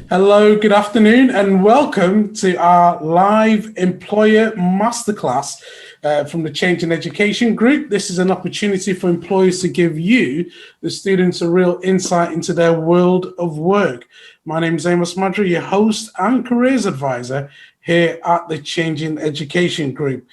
Hello, good afternoon, and welcome to our live employer masterclass from the Change in Education Group. This is an opportunity for employers to give you, the students, a real insight into their world of work. My name is Amos Madry, your host and careers advisor here at the Change in Education Group.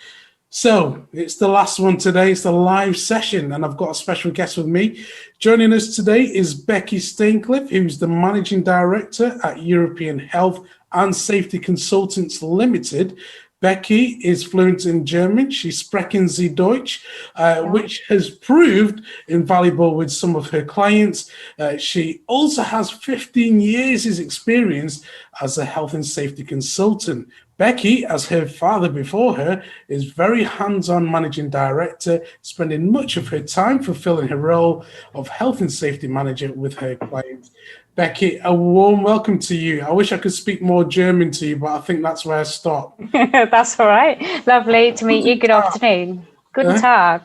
So it's the last one today. It's the live session, and I've got a special guest with me. Joining us today is Beckie Staincliffe, who's the Managing Director at European Health and Safety Consultants Limited. Beckie is fluent in German. She sprechen Sie Deutsch, which has proved invaluable with some of her clients. She also has 15 years' experience as a health and safety consultant. Beckie, as her father before her, is very hands-on managing director, spending much of her time fulfilling her role of health and safety manager with her clients. Beckie, a warm welcome to you. I wish I could speak more German to you, but I think that's where I stop. That's all right. Lovely to meet you. Good afternoon. Guten Tag.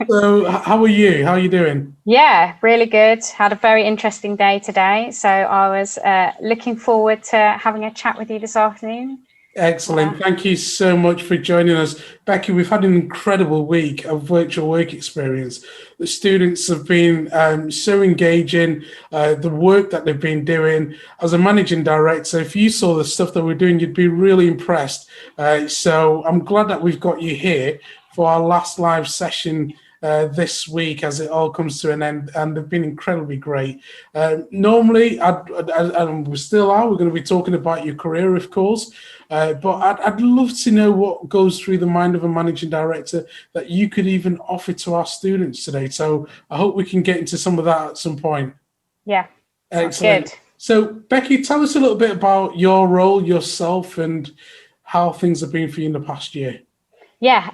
So, how are you? How are you doing? Yeah, really good. Had a very interesting day today. So I was looking forward to having a chat with you this afternoon. Excellent. Thank you so much for joining us. Beckie, we've had an incredible week of virtual work experience. The students have been so engaging, the work that they've been doing. As a managing director, if you saw the stuff that we're doing, you'd be really impressed. So I'm glad that we've got you here for our last live session this week as it all comes to an end, and they've been incredibly great. Normally, and we still are, we're going to be talking about your career, of course, but I'd love to know what goes through the mind of a managing director that you could even offer to our students today. So I hope we can get into some of that at some point. Yeah, excellent. Good. So Beckie, tell us a little bit about your role, yourself, and how things have been for you in the past year. Yeah,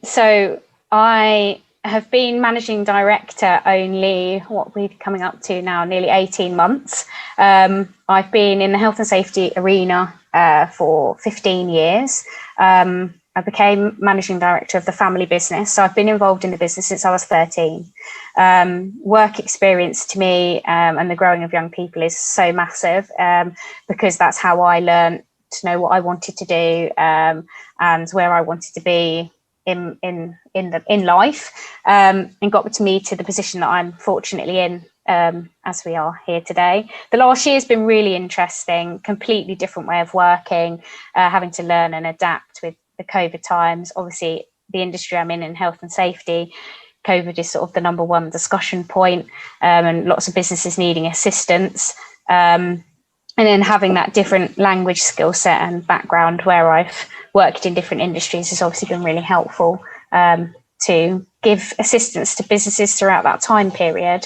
so I have been managing director only, what we're coming up to now, nearly 18 months. I've been in the health and safety arena for 15 years. I became managing director of the family business. So I've been involved in the business since I was 13. Work experience to me and the growing of young people is so massive because that's how I learned to know what I wanted to do and where I wanted to be in life, and got me to the position that I'm fortunately in as we are here today. The last year has been really interesting, completely different way of working, having to learn and adapt with the COVID times. Obviously, the industry I'm in health and safety, COVID is sort of the number one discussion point, and lots of businesses needing assistance. And then having that different language skill set and background where I've worked in different industries has obviously been really helpful to give assistance to businesses throughout that time period.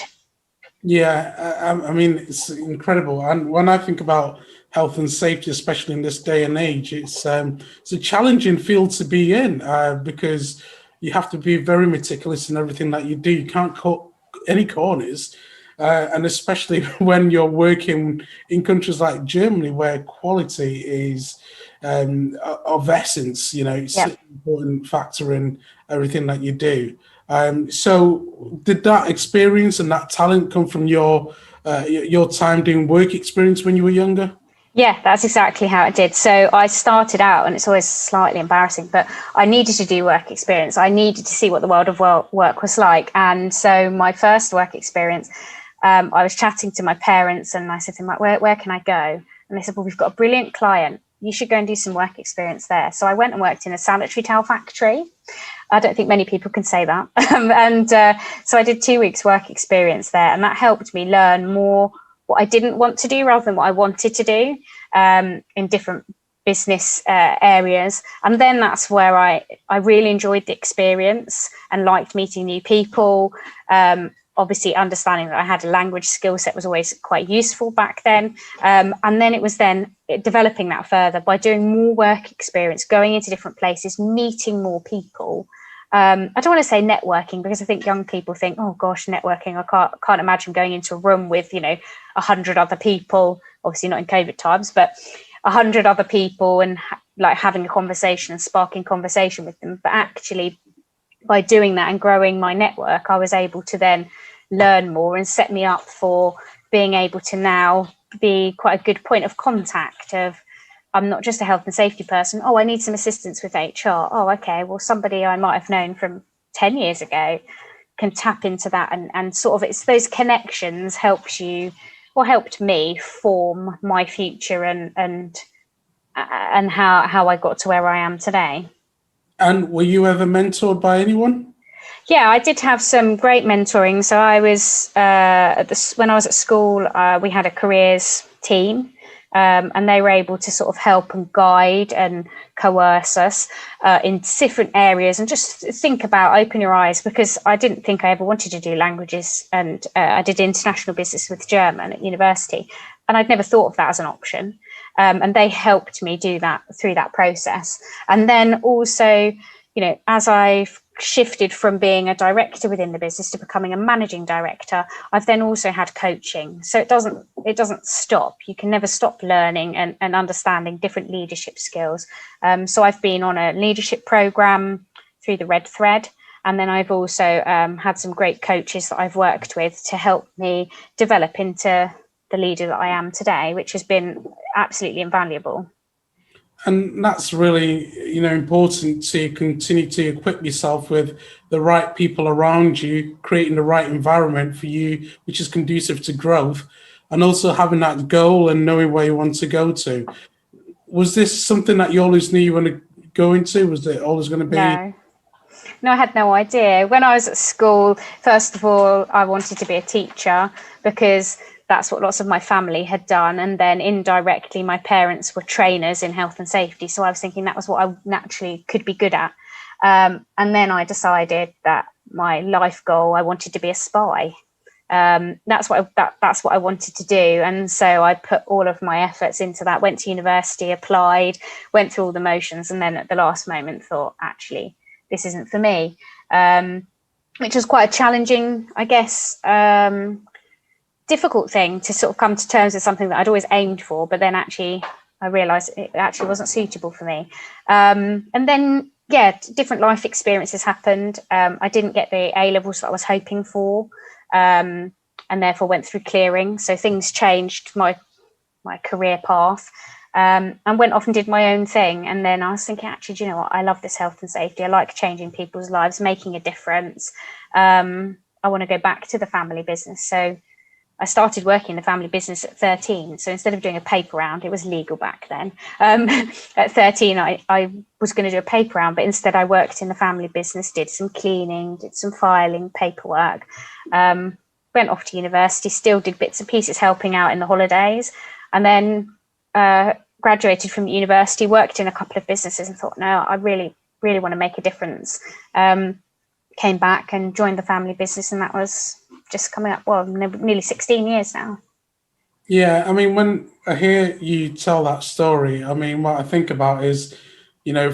Yeah, I mean, it's incredible. And when I think about health and safety, especially in this day and age, it's a challenging field to be in because you have to be very meticulous in everything that you do. You can't cut any corners. And especially when you're working in countries like Germany, where quality is of essence, you know, it's an important factor in everything that you do. So did that experience and that talent come from your time doing work experience when you were younger? Yeah, that's exactly how it did. So I started out, and it's always slightly embarrassing, but I needed to do work experience. I needed to see what the world of work was like. And so my first work experience, I was chatting to my parents and I said to them, like, where can I go? And they said, well, we've got a brilliant client. You should go and do some work experience there. So I went and worked in a sanitary towel factory. I don't think many people can say that. So I did 2 weeks work experience there, and that helped me learn more what I didn't want to do rather than what I wanted to do in different business areas. And then that's where I really enjoyed the experience and liked meeting new people. Obviously, understanding that I had a language skill set was always quite useful back then. And then it was then developing that further by doing more work experience, going into different places, meeting more people. I don't want to say networking because I think young people think, oh gosh, networking. I can't imagine going into a room with, 100 other people, obviously not in COVID times, but 100 other people and like having a conversation and sparking conversation with them. But actually, by doing that and growing my network, I was able to then learn more and set me up for being able to now be quite a good point of contact of, I'm not just a health and safety person. Oh, I need some assistance with HR. Oh, okay. Well, somebody I might have known from 10 years ago can tap into that, and sort of, it's those connections helped me form my future and how I got to where I am today. And were you ever mentored by anyone? Yeah, I did have some great mentoring. So I was when I was at school, we had a careers team, and they were able to sort of help and guide and coerce us in different areas, and just think about, open your eyes, because I didn't think I ever wanted to do languages, and I did international business with German at university, and I'd never thought of that as an option. And they helped me do that through that process. And then also, as I've shifted from being a director within the business to becoming a managing director, I've then also had coaching. So it doesn't stop. You can never stop learning and understanding different leadership skills. So I've been on a leadership program through the Red Thread. And then I've also had some great coaches that I've worked with to help me develop into the leader that I am today, which has been absolutely invaluable. And that's really, important to continue to equip yourself with the right people around you, creating the right environment for you, which is conducive to growth, and also having that goal and knowing where you want to go to. Was this something that you always knew you want to go into? Was it always going to be? No, I had no idea. When I was at school, first of all, I wanted to be a teacher because that's what lots of my family had done. And then indirectly, my parents were trainers in health and safety. So I was thinking that was what I naturally could be good at. And then I decided that my life goal, I wanted to be a spy. That's what I wanted to do. And so I put all of my efforts into that, went to university, applied, went through all the motions, and then at the last moment thought, actually, this isn't for me, which was quite a challenging, I guess, difficult thing to sort of come to terms with, something that I'd always aimed for, but then actually I realised it actually wasn't suitable for me. And then, different life experiences happened. I didn't get the A levels that I was hoping for, and therefore went through clearing. So things changed my career path. And went off and did my own thing. And then I was thinking, actually, do you know what? I love this health and safety. I like changing people's lives, making a difference. I want to go back to the family business. So I started working in the family business at 13. So instead of doing a paper round, it was legal back then. At 13, I was going to do a paper round, but instead I worked in the family business, did some cleaning, did some filing, paperwork, went off to university, still did bits and pieces, helping out in the holidays. And then graduated from university, worked in a couple of businesses and thought, no, I really, really want to make a difference. Came back and joined the family business, and that was just coming up, nearly 16 years now. Yeah, I mean, when I hear you tell that story, I mean, what I think about is,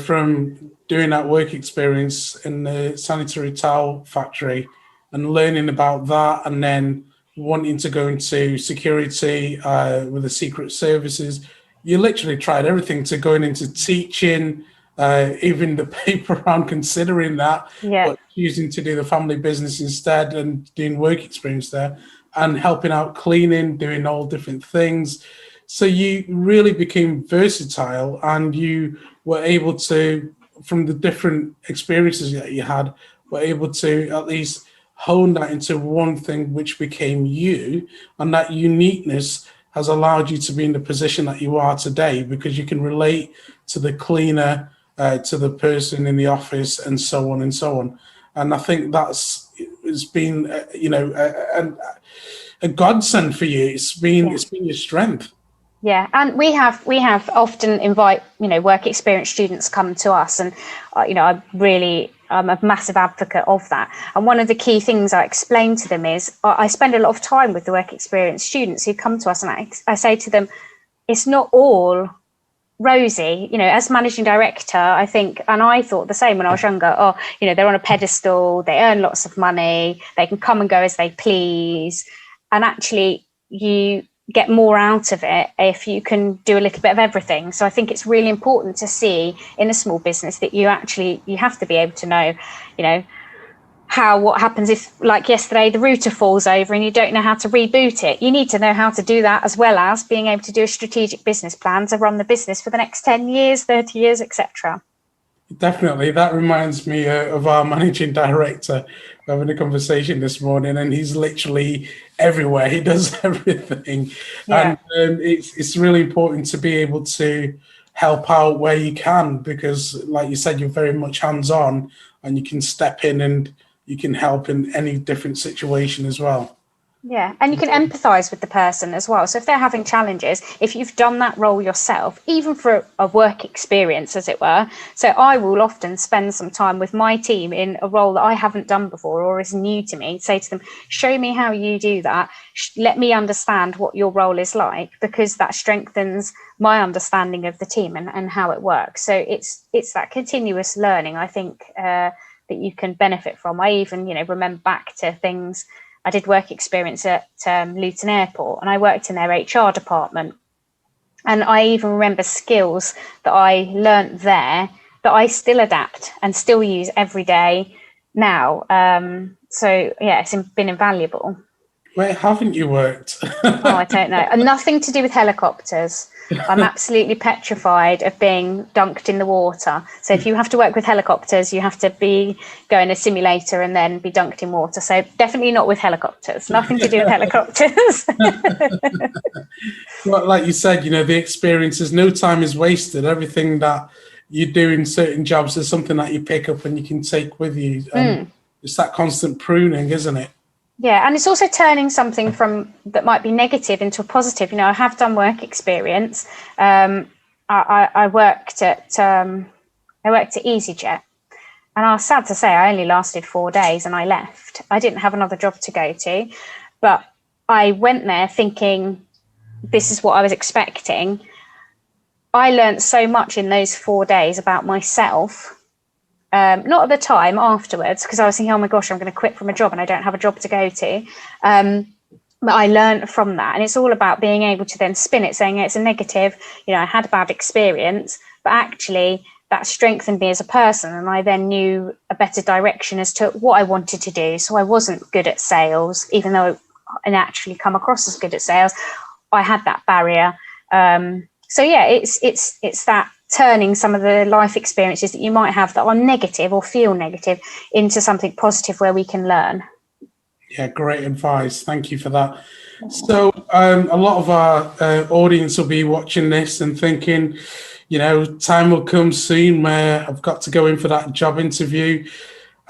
from doing that work experience in the sanitary towel factory and learning about that, and then wanting to go into security with the secret services, you literally tried everything, to going into teaching, even the paper round, considering that, but choosing to do the family business instead and doing work experience there and helping out cleaning, doing all different things. So you really became versatile, and you were able to, from the different experiences that you had, were able to at least hone that into one thing, which became you. And that uniqueness has allowed you to be in the position that you are today, because you can relate to the cleaner, to the person in the office, and so on and so on. And I think it's been, a godsend for you. It's been your strength. Yeah, and we have often invite work experience students come to us, and I'm a massive advocate of that. And one of the key things I explain to them is I spend a lot of time with the work experience students who come to us, and I say to them, it's not all rosy. As managing director, I think, and I thought the same when I was younger, they're on a pedestal, they earn lots of money, they can come and go as they please, and actually you get more out of it if you can do a little bit of everything. So I think it's really important to see in a small business that you have to be able to know, what happens if, like yesterday, the router falls over and you don't know how to reboot it. You need to know how to do that, as well as being able to do a strategic business plan to run the business for the next 10 years, 30 years, etc. Definitely. That reminds me of our managing director having a conversation this morning, and he's literally everywhere. He does everything. Yeah. And it's really important to be able to help out where you can, because like you said, you're very much hands-on and you can step in and you can help in any different situation as well. Yeah, and you can empathise with the person as well. So if they're having challenges, if you've done that role yourself, even for a work experience, as it were. So I will often spend some time with my team in a role that I haven't done before or is new to me. Say to them, show me how you do that. Let me understand what your role is like, because that strengthens my understanding of the team and how it works. So it's that continuous learning, I think, that you can benefit from. I even, remember back to things. I did work experience at Luton Airport, and I worked in their HR department. And I even remember skills that I learnt there that I still adapt and still use every day now. So, yeah, it's been invaluable. Where haven't you worked? Oh, I don't know. And nothing to do with helicopters. I'm absolutely petrified of being dunked in the water. So if you have to work with helicopters, you have to go in a simulator and then be dunked in water. So definitely not with helicopters. Nothing to do with helicopters. Well, like you said, the experiences, no time is wasted. Everything that you do in certain jobs is something that you pick up and you can take with you. It's that constant pruning, isn't it? Yeah, and it's also turning something from that might be negative into a positive. I have done work experience. I worked at EasyJet, and I was sad to say I only lasted 4 days and I left. I didn't have another job to go to, but I went there thinking this is what I was expecting. I learned so much in those 4 days about myself. Not at the time, afterwards, because I was thinking, oh my gosh, I'm going to quit from a job and I don't have a job to go to. But I learned from that. And it's all about being able to then spin it, saying it's a negative, I had a bad experience, but actually that strengthened me as a person. And I then knew a better direction as to what I wanted to do. So I wasn't good at sales, even though I naturally come across as good at sales. I had that barrier. So yeah, it's that turning some of the life experiences that you might have that are negative or feel negative into something positive where we can learn. Yeah, great advice. Thank you for that. So a lot of our audience will be watching this and thinking, time will come soon where I've got to go in for that job interview.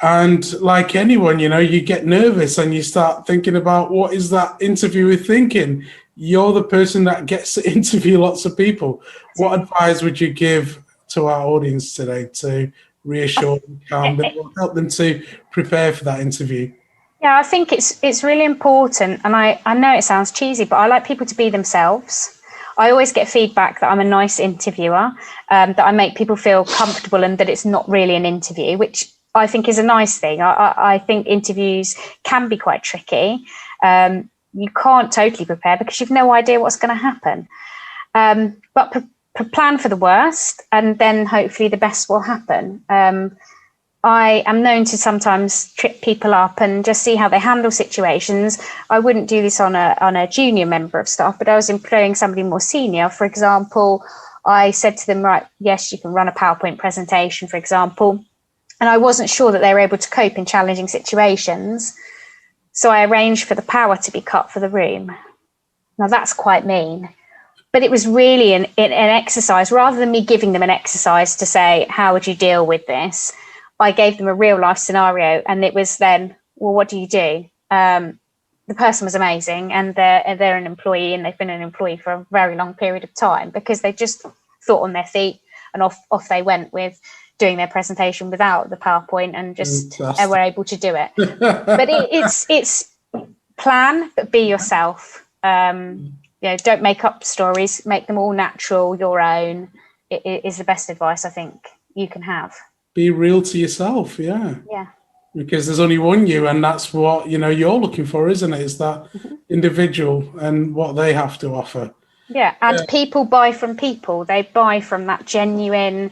And like anyone, you get nervous and you start thinking about what is that interviewer thinking? You're the person that gets to interview lots of people. What advice would you give to our audience today to reassure them, calm them, or help them to prepare for that interview? Yeah, I think it's really important. And I know it sounds cheesy, but I like people to be themselves. I always get feedback that I'm a nice interviewer, that I make people feel comfortable and that it's not really an interview, which I think is a nice thing. I think interviews can be quite tricky. You can't totally prepare because you've no idea what's going to happen. But plan for the worst, and then hopefully the best will happen. I am known to sometimes trip people up and just see how they handle situations. I wouldn't do this on a junior member of staff, but I was employing somebody more senior. For example, I said to them, right, yes, you can run a PowerPoint presentation, for example. And I wasn't sure that they were able to cope in challenging situations. So I arranged for the power to be cut for the room. Now that's quite mean, but it was really an exercise. Rather than me giving them an exercise to say, how would you deal with this? I gave them a real life scenario, and it was then, well, what do you do? The person was amazing, and they're an employee, and they've been an employee for a very long period of time because they just thought on their feet, and off they went with doing their presentation without the PowerPoint, and just were able to do it. But it's plan, but be yourself. Don't make up stories, make them all natural, your own. It is the best advice I think you can have. Be real to yourself, yeah. Yeah. Because there's only one you, and that's what you're looking for, isn't it? Is that individual and what they have to offer. Yeah, and people buy from people. They buy from that genuine,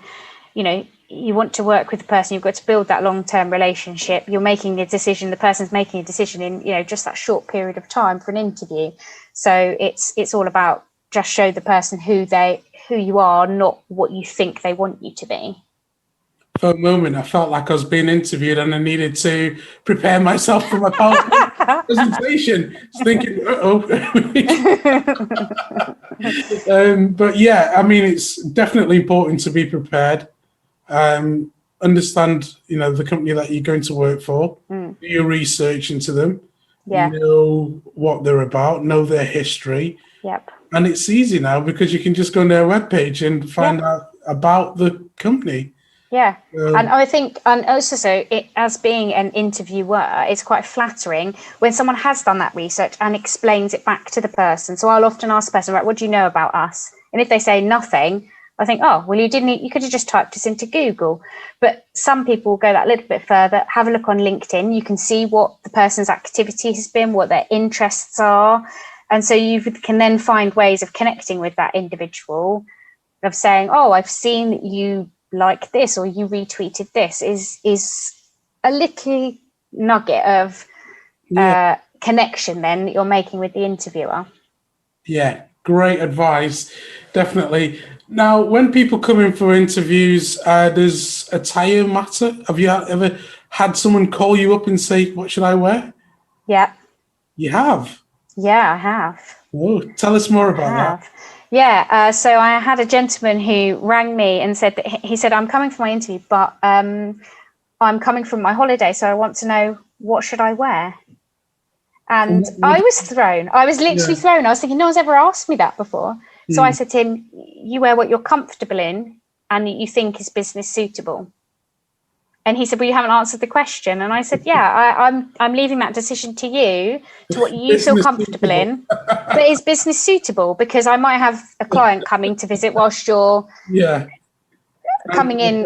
you want to work with the person, you've got to build that long-term relationship. You're making a decision, the person's making a decision in, you know, just that short period of time for an interview. So it's all about just show the person who you are, not what you think they want you to be. For a moment, I felt like I was being interviewed and I needed to prepare myself for my PowerPoint presentation. I was thinking, but yeah, I mean, it's definitely important to be prepared. Understand, you know, the company that you're going to work for, do your research into them, know what they're about, know their history. Yep. And it's easy now because you can just go on their webpage and find out about the company. Yeah, and I think, and also so as being an interviewer, it's quite flattering when someone has done that research and explains it back to the person. So I'll often ask the person, right, what do you know about us? And if they say nothing, I think, oh, well, you could have just typed this into Google. But some people go that little bit further, have a look on LinkedIn. You can see what the person's activity has been, what their interests are. And so you can then find ways of connecting with that individual, of saying, oh, I've seen that you like this, or you retweeted this, is a little nugget of connection then that you're making with the interviewer. Yeah, great advice, definitely. Now, when people come in for interviews, does attire matter? Have you ever had someone call you up and say, what should I wear? Yeah. You have? Yeah, I have. Oh, tell us more about that. Yeah, so I had a gentleman who rang me and said that he said, I'm coming for my interview, but I'm coming from my holiday, so I want to know, what should I wear? And I was thrown. I was literally thrown. I was thinking, no one's ever asked me that before. So I said to him, you wear what you're comfortable in and you think is business suitable. And he said, well, you haven't answered the question. And I said, yeah, I'm leaving that decision to you, to what you feel comfortable in. But is business suitable? Because I might have a client coming to visit whilst you're coming in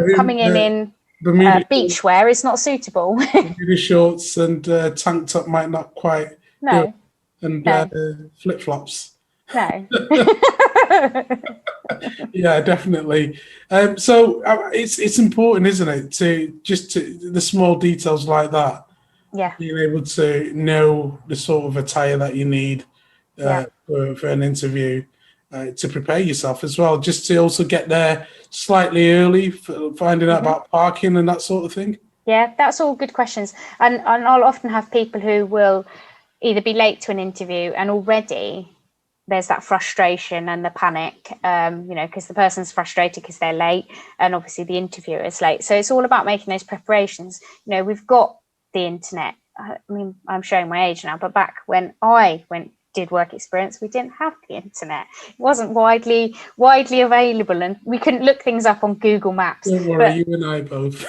beachwear is not suitable. Bermuda shorts and tank top might not quite. No. And flip-flops. No. Yeah, definitely. So it's important, isn't it, to the small details like that. Yeah. Being able to know the sort of attire that you need for an interview, to prepare yourself as well, just to also get there slightly early, finding out about parking and that sort of thing. Yeah, that's all good questions. And I'll often have people who will either be late to an interview and already there's that frustration and the panic, because the person's frustrated because they're late and obviously the interviewer is late. So it's all about making those preparations. We've got the internet. I mean, I'm showing my age now, but back when I did work experience, we didn't have the internet. It wasn't widely available and we couldn't look things up on Google Maps. Don't worry, you and I both.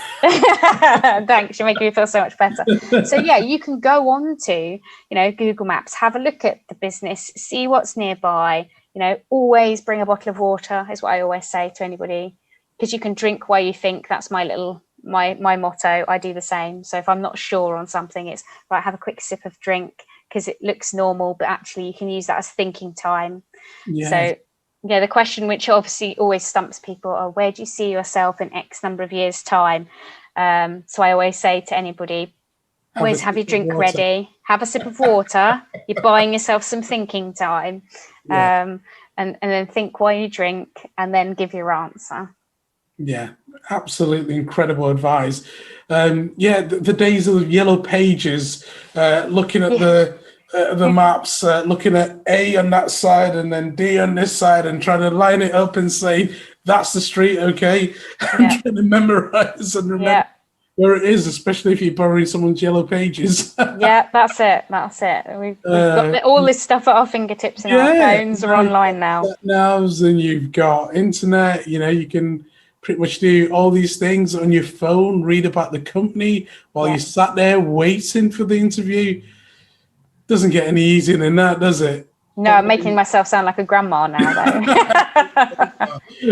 Thanks, you're making me feel so much better. So yeah, you can go on to Google Maps, have a look at the business, see what's nearby. Always bring a bottle of water is what I always say to anybody, because you can drink while you think. That's my motto. I do the same. So if I'm not sure on something, it's right, have a quick sip of drink, because it looks normal, but actually you can use that as thinking time. Yeah. So the question which obviously always stumps people are, where do you see yourself in X number of years' time? So I always say to anybody, always have your drink ready, have a sip of water, you're buying yourself some thinking time, and then think while you drink and then give your answer. Yeah, absolutely incredible advice. The days of the yellow pages, looking at the maps, looking at A on that side and then D on this side and trying to line it up and say, that's the street, okay? I'm trying to memorize and remember where it is, especially if you're borrowing someone's yellow pages. Yeah, that's it. We've got all this stuff at our fingertips and our phones are online now. And you've got internet, you can pretty much do all these things on your phone, read about the company while you sat there waiting for the interview. Doesn't get any easier than that, does it? No, I'm making myself sound like a grandma now, though.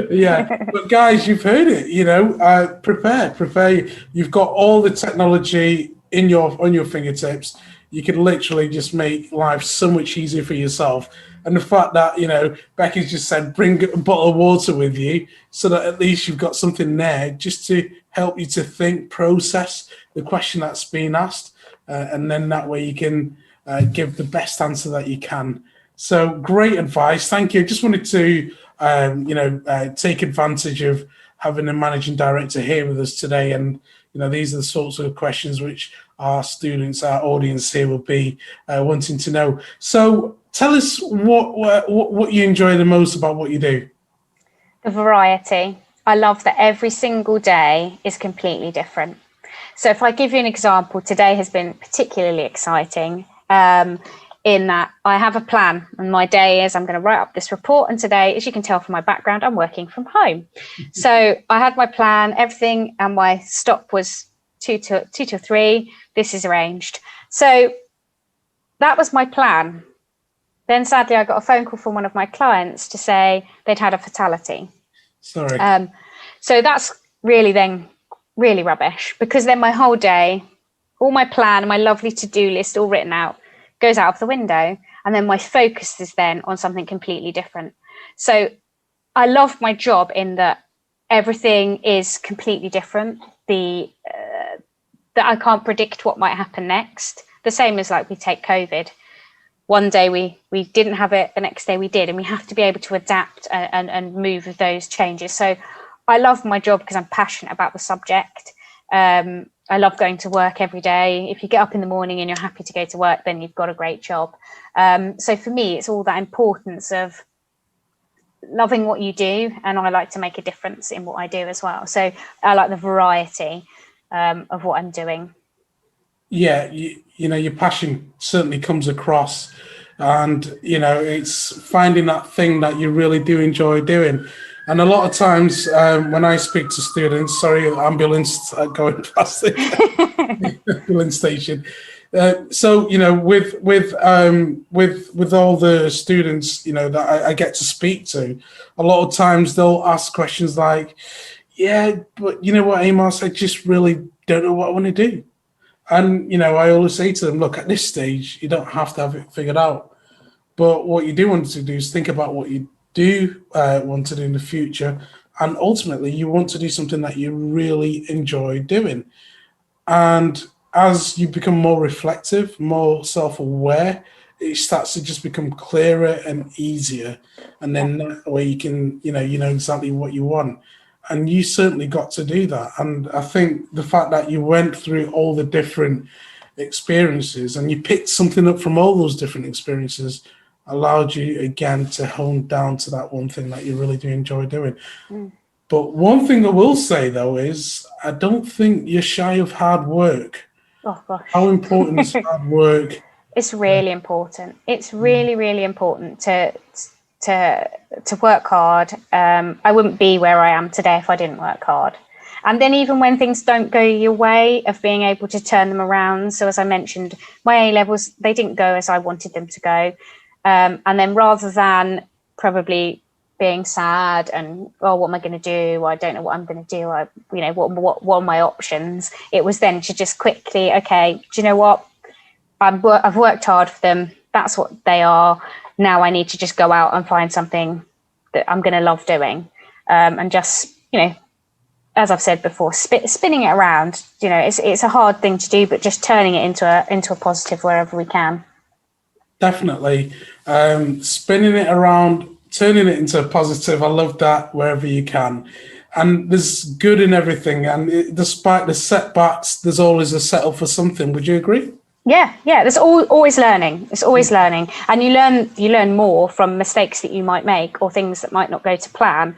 Yeah, but guys, you've heard it, prepare. You've got all the technology on your fingertips. You can literally just make life so much easier for yourself. And the fact that, Beckie's just said, bring a bottle of water with you so that at least you've got something there just to help you to think, process the question that's being asked. And then that way you can give the best answer that you can. So great advice. Thank you. Just wanted to, take advantage of having a managing director here with us today. And, these are the sorts of questions which our students, our audience here will be wanting to know. So tell us what you enjoy the most about what you do. The variety. I love that every single day is completely different. So if I give you an example, today has been particularly exciting in that I have a plan, and my day is I'm going to write up this report. And today, as you can tell from my background, I'm working from home. So I had my plan, everything, and my stop was 2 till 3. This is arranged. So that was my plan. Then sadly, I got a phone call from one of my clients to say they'd had a fatality. Sorry. So that's really rubbish, because then my whole day, all my plan, my lovely to-do list all written out, goes out of the window. And then my focus is then on something completely different. So I love my job in that everything is completely different. That I can't predict what might happen next. The same as like we take COVID. One day we didn't have it, the next day we did, and we have to be able to adapt and move with those changes. So I love my job because I'm passionate about the subject. I love going to work every day. If you get up in the morning and you're happy to go to work, then you've got a great job. So for me, it's all that importance of loving what you do, and I like to make a difference in what I do as well. So I like the variety of what I'm doing. Yeah, your passion certainly comes across, and it's finding that thing that you really do enjoy doing. And a lot of times when I speak to students, sorry, ambulance going past the ambulance station. So with all the students that I get to speak to, a lot of times they'll ask questions like, "Yeah, but you know what, Amos, I just really don't know what I want to do." And I always say to them, "Look, at this stage, you don't have to have it figured out, but what you do want to do is think about what you do want to do in the future, and ultimately you want to do something that you really enjoy doing." And as you become more reflective, more self-aware, it starts to just become clearer and easier, and then that way you can you know exactly what you want. And you certainly got to do that. And I think the fact that you went through all the different experiences and you picked something up from all those different experiences allowed you again to hone down to that one thing that you really do enjoy doing. But one thing I will say though is I don't think you're shy of hard work. Oh gosh. How important is hard work? It's really important. It's really, really important to work hard. I wouldn't be where I am today if I didn't work hard. And then even when things don't go your way, of being able to turn them around. So as I mentioned, my A-levels, they didn't go as I wanted them to go. And then rather than probably being sad and, oh, what am I going to do? I don't know what I'm going to do. What are my options? It was then to just quickly, okay, do you know what? I've worked hard for them. That's what they are. Now I need to just go out and find something that I'm going to love doing. And just, as I've said before, spinning it around, it's a hard thing to do, but just turning it into a positive wherever we can. Definitely. Spinning it around, turning it into a positive. I love that, wherever you can. And there's good in everything. And despite the setbacks, there's always a setup for something. Would you agree? Yeah. There's always learning. It's always learning, and you learn more from mistakes that you might make or things that might not go to plan.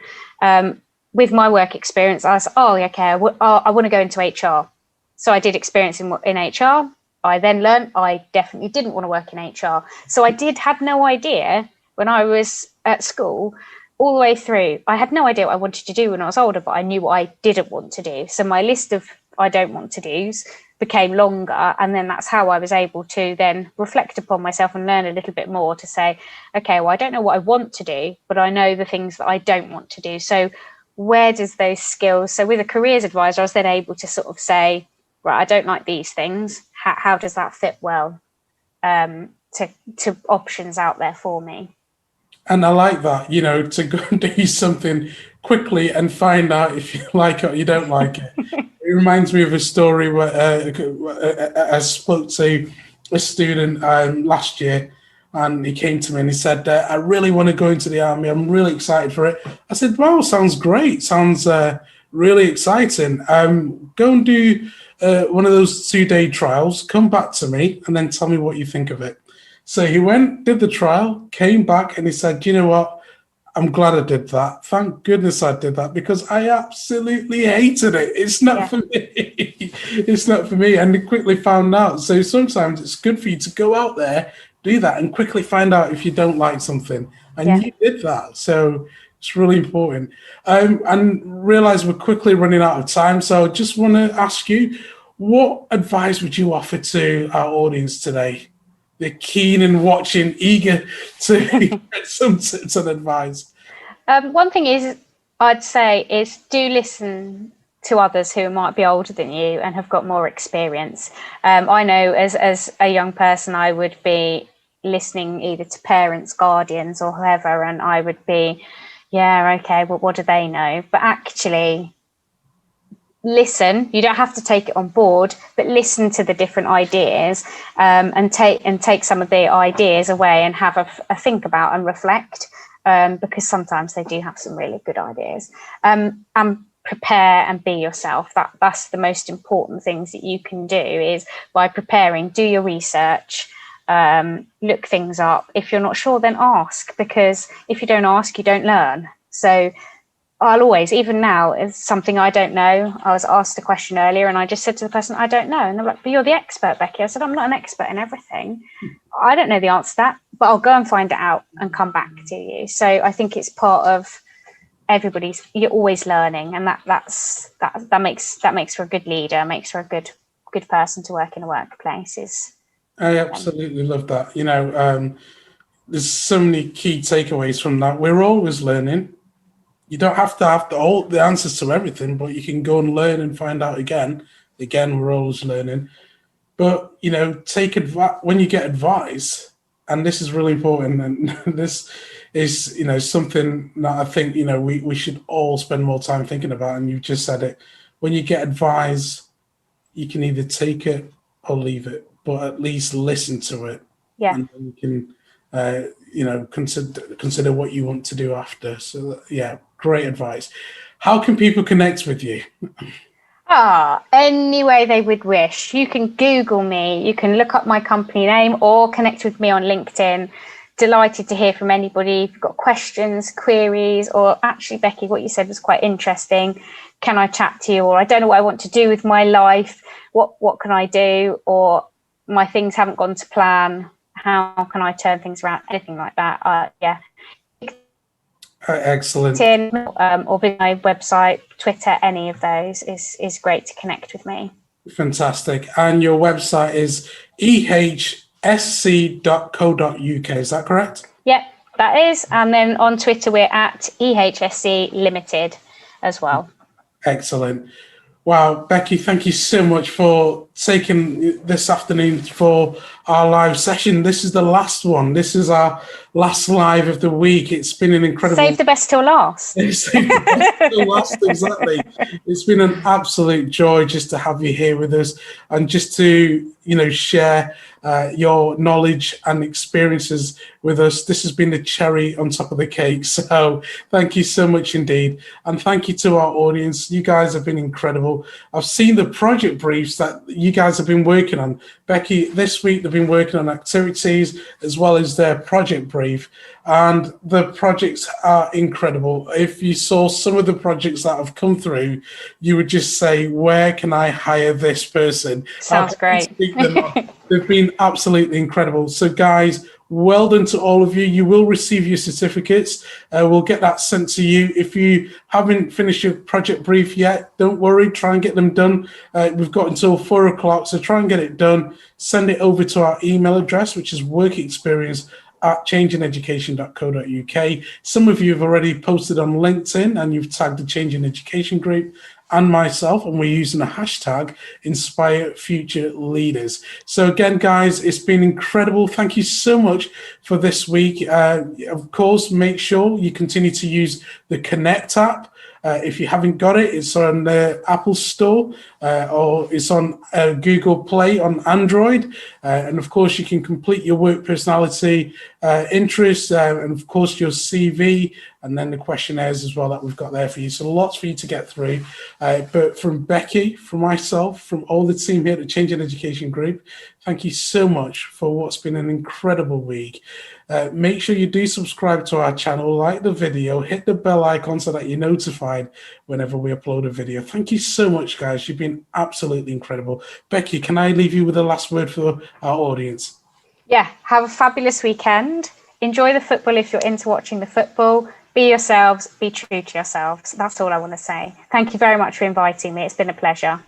With my work experience, I was, I want to go into HR. So I did experience in HR. I then learned I definitely didn't want to work in HR. So I had no idea when I was at school all the way through. I had no idea what I wanted to do when I was older, but I knew what I didn't want to do. So my list of I don't want to do's became longer, and then that's how I was able to then reflect upon myself and learn a little bit more to say, okay, well, I don't know what I want to do, but I know the things that I don't want to do. So where does those skills, so with a careers advisor, I was then able to sort of say, right, I don't like these things. How does that fit well to options out there for me? And I like that, to go and do something quickly and find out if you like it or you don't like it. It reminds me of a story where I spoke to a student last year, and he came to me and he said, I really want to go into the army. I'm really excited for it. I said, wow, sounds great. Sounds really exciting. Go and do one of those 2-day trials, come back to me, and then tell me what you think of it. So he went, did the trial, came back, and he said, you know what? I'm glad I did that. Thank goodness I did that, because I absolutely hated it. It's not for me. It's not for me. And he quickly found out. So sometimes it's good for you to go out there, do that, and quickly find out if you don't like something. And you did that. So it's really important. And realize we're quickly running out of time. So I just want to ask you, what advice would you offer to our audience today? They're keen and watching, eager to get some tips and advice. One thing I'd say is do listen to others who might be older than you and have got more experience. I know as a young person, I would be listening either to parents, guardians, or whoever, and I would be, okay, well, what do they know? But actually, listen. You don't have to take it on board, but listen to the different ideas, and take some of the ideas away and have a think about and reflect, because sometimes they do have some really good ideas. And prepare and be yourself. That's the most important things that you can do, is by preparing, do your research, look things up. If you're not sure, then ask, because if you don't ask, you don't learn. So I'll always, even now, if something I don't know, I was asked a question earlier and I just said to the person, I don't know. And they're like, but you're the expert, Beckie. I said, I'm not an expert in everything. I don't know the answer to that, but I'll go and find it out and come back to you. So I think it's part of you're always learning, and that makes for a good leader, makes for a good person to work in a workplace. I absolutely love that. There's so many key takeaways from that. We're always learning. You don't have to have all the answers to everything, but you can go and learn and find out again. Again, we're always learning. But, take advice when you get advice, and this is really important. And this is, something that I think, we should all spend more time thinking about. And you've just said it. When you get advice, you can either take it or leave it, but at least listen to it. Yeah. And then you can, consider what you want to do after. So, great advice. How can people connect with you? Any way they would wish. You can Google me, you can look up my company name, or connect with me on LinkedIn. Delighted to hear from anybody. If you've got questions, queries, or actually, Beckie, what you said was quite interesting. Can I chat to you? Or I don't know what I want to do with my life. What can I do? Or my things haven't gone to plan. How can I turn things around? Anything like that. Excellent. Or visit my website, Twitter, any of those is great to connect with me. Fantastic. And your website is ehsc.co.uk, is that correct? Yep, that is. And then on Twitter, we're at EHSC Limited as well. Excellent. Wow, Beckie, thank you so much for taking this afternoon for our live session. This is the last one. This is our last live of the week. It's been an incredible... Save the best till last. Save the best till last, exactly. It's been an absolute joy just to have you here with us and just to, share your knowledge and experiences with us. This has been the cherry on top of the cake. So thank you so much indeed. And thank you to our audience. You guys have been incredible. I've seen the project briefs that you guys have been working on. Beckie, this week they've been working on activities as well as their project brief. And the projects are incredible. If you saw some of the projects that have come through, you would just say, where can I hire this person? Sounds great. They've been absolutely incredible. So guys, well done to all of you. You will receive your certificates. We'll get that sent to you. If you haven't finished your project brief yet, don't worry, try and get them done. We've got until 4 o'clock, so try and get it done. Send it over to our email address, which is workexperience@changeineducation.co.uk. Some of you have already posted on LinkedIn and you've tagged the Change in Education group. and myself, and we're using the hashtag Inspire Future Leaders. So again, guys, it's been incredible. Thank you so much for this week. Of course, make sure you continue to use the Connect app. If you haven't got it, it's on the Apple Store or it's on Google Play on Android. And of course, you can complete your work personality interests and of course your CV and then the questionnaires as well that we've got there for you. So lots for you to get through. But from Beckie, from myself, from all the team here at the Changing Education Group, thank you so much for what's been an incredible week. Make sure you do subscribe to our channel, like the video, hit the bell icon so that you're notified whenever we upload a video. Thank you so much, guys. You've been absolutely incredible. Beckie, can I leave you with a last word for our audience? Yeah, have a fabulous weekend. Enjoy the football if you're into watching the football. Be yourselves, be true to yourselves. That's all I want to say. Thank you very much for inviting me. It's been a pleasure.